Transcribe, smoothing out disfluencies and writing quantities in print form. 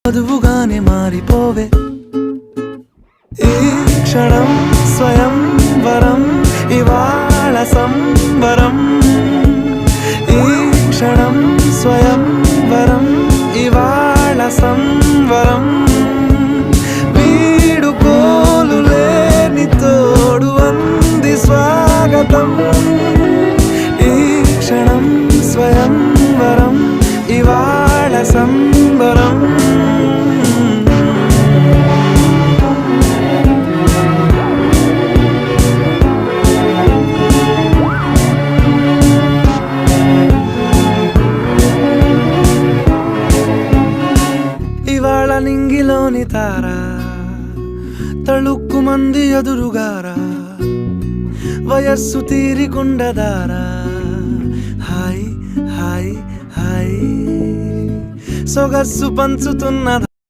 వధువుగానే మారిపోవే ఈ క్షణం స్వయం వరం ఇవాళ సంబరం ఈ క్షణం స్వయం వరం ఇవాళ సంవరం వీడుకోలు లేని తోడు అంది స్వాగతం ఈ క్షణం స్వయం వరం ఇవాళ సంబరం ఇవాళ నింగిలోని తారా తళుక్కు మంది ఎదురుగారా వయస్సు తీరికుండదారా హాయ్ హాయ్ హాయ్ సొగస్సు పంచుతున్న